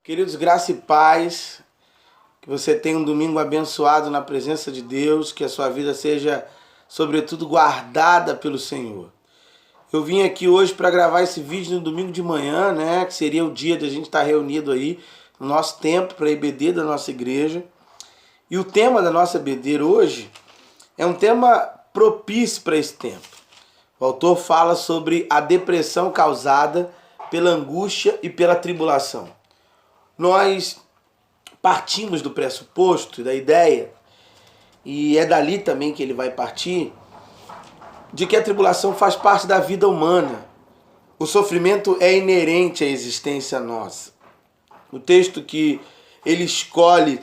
Queridos, graça e paz, que você tenha um domingo abençoado na presença de Deus, que a sua vida seja, sobretudo, guardada pelo Senhor. Eu vim aqui hoje para gravar esse vídeo no domingo de manhã, né, que seria o dia de a gente estar reunido aí no nosso templo, para a EBD da nossa igreja. E o tema da nossa EBD hoje é um tema propício para esse tempo. O autor fala sobre a depressão causada pela angústia e pela tribulação. Nós partimos do pressuposto, da ideia, e é dali também que ele vai partir, de que a tribulação faz parte da vida humana. O sofrimento é inerente à existência nossa. O texto que ele escolhe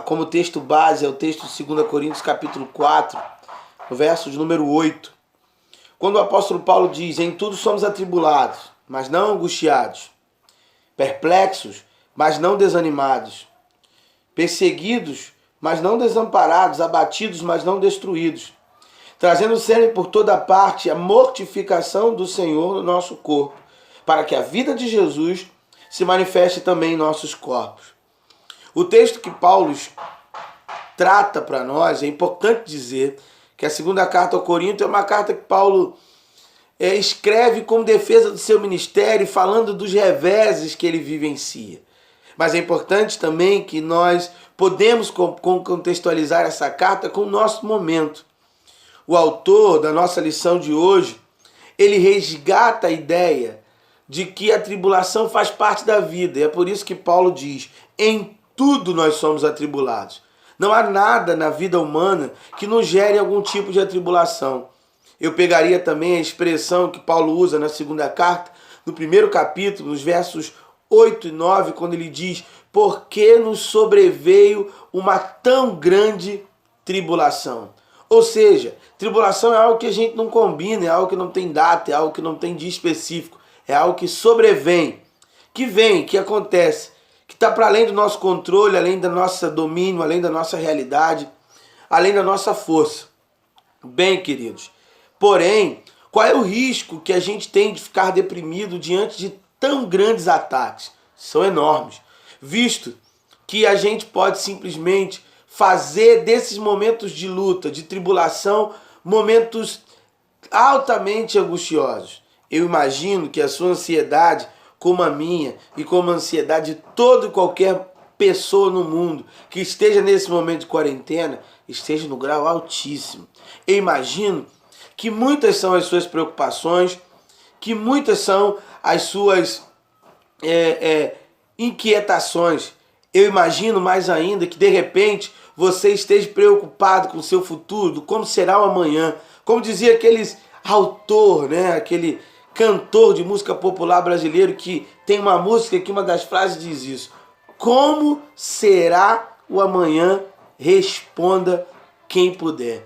como texto base é o texto de 2 Coríntios capítulo 4, no verso de número 8. Quando o apóstolo Paulo diz: em tudo somos atribulados, mas não angustiados, perplexos, mas não desanimados, perseguidos, mas não desamparados, abatidos, mas não destruídos, trazendo sempre por toda parte a mortificação do Senhor no nosso corpo, para que a vida de Jesus se manifeste também em nossos corpos. O texto que Paulo trata para nós, é importante dizer que a segunda carta ao Corinto é uma carta que Paulo escreve como defesa do seu ministério, falando dos reveses que ele vivencia. Mas é importante também que nós podemos contextualizar essa carta com o nosso momento. O autor da nossa lição de hoje, ele resgata a ideia de que a tribulação faz parte da vida. E é por isso que Paulo diz: em tudo nós somos atribulados. Não há nada na vida humana que nos gere algum tipo de atribulação. Eu pegaria também a expressão que Paulo usa na segunda carta, no primeiro capítulo, nos versos 8 e 9, quando ele diz: porque nos sobreveio uma tão grande tribulação. Ou seja, tribulação é algo que a gente não combina, é algo que não tem data, é algo que não tem dia específico, é algo que sobrevém, que acontece, que está para além do nosso controle, além do nosso domínio, além da nossa realidade, além da nossa força. Bem, queridos, porém, qual é o risco que a gente tem de ficar deprimido diante de tão grandes ataques? São enormes, visto que a gente pode simplesmente fazer desses momentos de luta, de tribulação, momentos altamente angustiosos. Eu imagino que a sua ansiedade, como a minha e como a ansiedade de toda e qualquer pessoa no mundo que esteja nesse momento de quarentena, esteja no grau altíssimo. Eu imagino que muitas são as suas preocupações, que muitas são as suas inquietações. Eu imagino mais ainda que de repente você esteja preocupado com o seu futuro, como será o amanhã. Como dizia aquele autor, né, aquele cantor de música popular brasileiro, que tem uma música que uma das frases diz isso: como será o amanhã? Responda quem puder.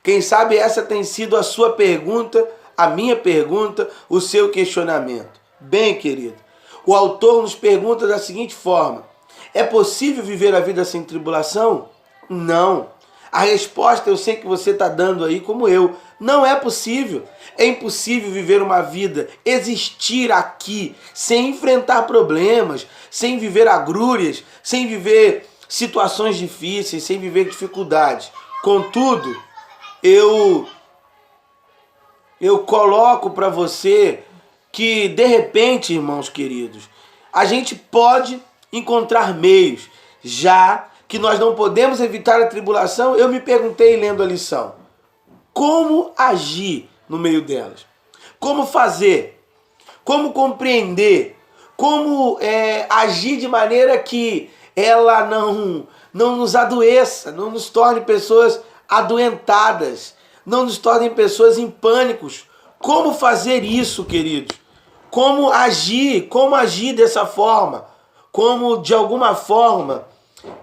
Quem sabe essa tem sido a sua pergunta, a minha pergunta, o seu questionamento. Bem, querido, o autor nos pergunta da seguinte forma: é possível viver a vida sem tribulação? Não. A resposta eu sei que você está dando aí, como eu. Não é possível. É impossível viver uma vida, existir aqui, sem enfrentar problemas, sem viver agrúrias, sem viver situações difíceis, sem viver dificuldades. Contudo, eu coloco para você que, de repente, irmãos queridos, a gente pode encontrar meios, já que nós não podemos evitar a tribulação. Eu me perguntei lendo a lição: como agir no meio delas? Como fazer? Como compreender? Como agir de maneira que ela não nos adoeça, não nos torne pessoas adoentadas, não nos torne pessoas em pânicos? Como fazer isso, queridos? Como agir dessa forma? Como, de alguma forma,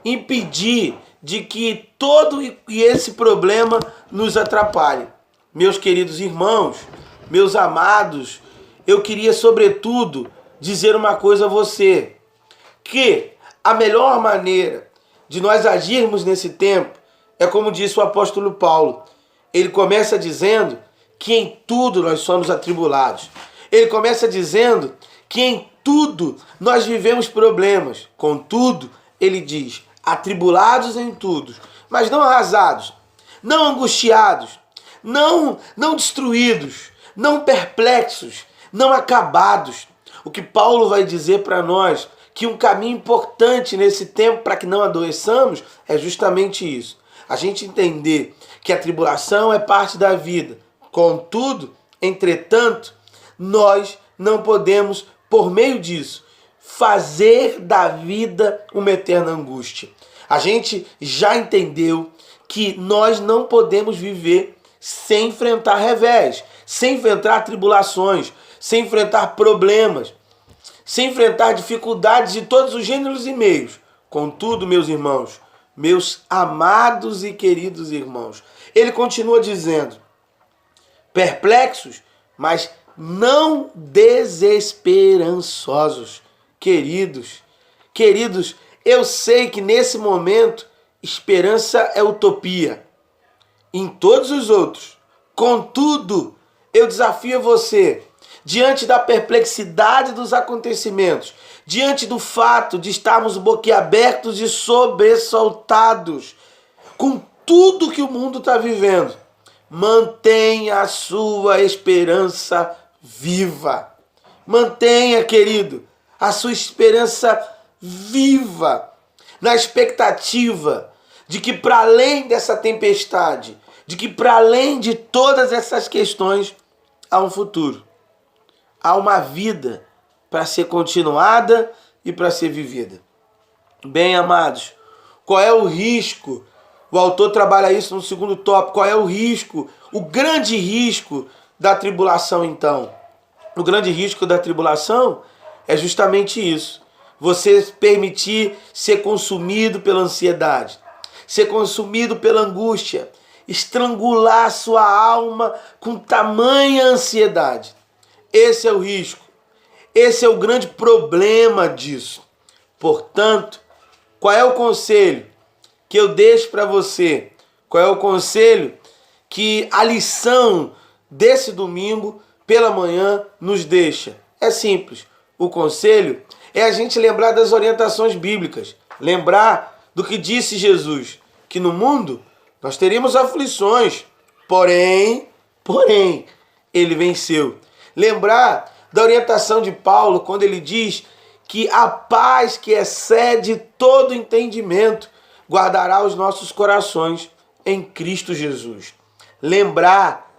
impedir de que todo esse problema nos atrapalhe? Meus queridos irmãos, meus amados, eu queria, sobretudo, dizer uma coisa a você: que a melhor maneira de nós agirmos nesse tempo é como disse o apóstolo Paulo. Ele começa dizendo que em tudo nós somos atribulados. Ele começa dizendo que em tudo nós vivemos problemas. Contudo, ele diz, atribulados em tudo, mas não arrasados, não angustiados, não destruídos, não perplexos, não acabados. O que Paulo vai dizer para nós, que um caminho importante nesse tempo para que não adoeçamos, é justamente isso. A gente entender que a tribulação é parte da vida. Contudo, entretanto, nós não podemos, por meio disso, fazer da vida uma eterna angústia. A gente já entendeu que nós não podemos viver sem enfrentar revés, sem enfrentar tribulações, sem enfrentar problemas, sem enfrentar dificuldades de todos os gêneros e meios. Contudo, meus irmãos, meus amados e queridos irmãos, ele continua dizendo, perplexos, mas não desesperançosos. Queridos, eu sei que nesse momento esperança é utopia. Em todos os outros. Contudo, eu desafio você, diante da perplexidade dos acontecimentos, diante do fato de estarmos boquiabertos e sobressaltados com tudo que o mundo está vivendo, mantenha a sua esperança viva. Mantenha, querido, a sua esperança viva, na expectativa de que para além dessa tempestade, de que para além de todas essas questões, há um futuro. Há uma vida para ser continuada e para ser vivida. Bem, amados, qual é o risco? O autor trabalha isso no segundo tópico. Qual é o risco? O grande risco da tribulação, então. O grande risco da tribulação é justamente isso. Você permitir ser consumido pela ansiedade, ser consumido pela angústia, estrangular sua alma com tamanha ansiedade. Esse é o risco. Esse é o grande problema disso. Portanto, qual é o conselho que eu deixo para você? Qual é o conselho que a lição desse domingo pela manhã nos deixa? É simples. O conselho é a gente lembrar das orientações bíblicas. Lembrar do que disse Jesus, que no mundo nós teríamos aflições, porém, ele venceu. Lembrar da orientação de Paulo, quando ele diz que a paz que excede todo entendimento guardará os nossos corações em Cristo Jesus. Lembrar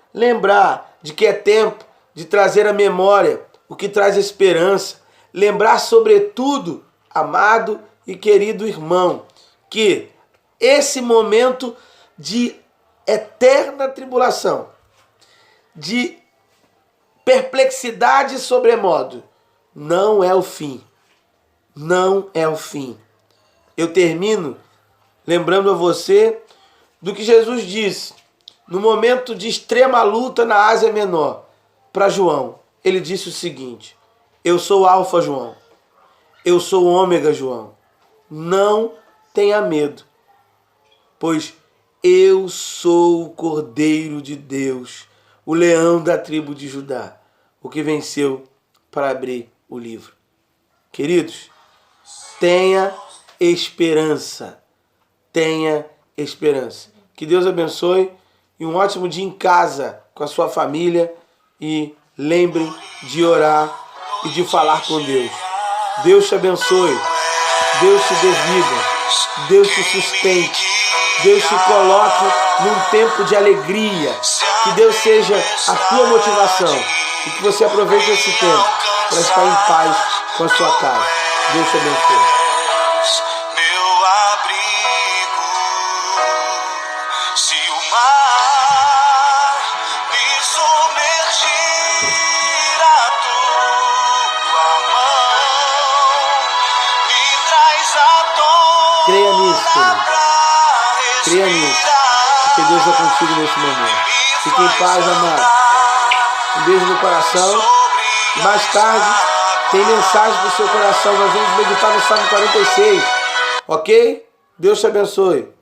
de que é tempo de trazer à memória o que traz esperança. Lembrar, sobretudo, amado e querido irmão, que esse momento de eterna tribulação, de perplexidade sobremodo, não é o fim. Não é o fim. Eu termino lembrando a você do que Jesus disse no momento de extrema luta na Ásia Menor para João. Ele disse o seguinte: eu sou o Alfa, João. Eu sou o Ômega, João. Não tenha medo, pois eu sou o Cordeiro de Deus, o leão da tribo de Judá, o que venceu para abrir o livro. Queridos, tenha esperança. Tenha esperança. Que Deus abençoe e um ótimo dia em casa com a sua família. E lembrem de orar e de falar com Deus. Deus te abençoe. Deus te dê vida. Deus te sustente. Deus te coloque num tempo de alegria. Que Deus seja a tua motivação. E que você aproveite esse tempo para estar em paz com a sua casa. Deus te abençoe. Se o mar me submergir, a tua mão me traz à tona. Creia nisso, querido. Creia nisso. Porque Deus é contigo nesse momento. Fique em paz, amado. Um beijo no coração. Mais tarde, tem mensagem do seu coração. Nós vamos meditar no Salmo 46. Ok? Deus te abençoe.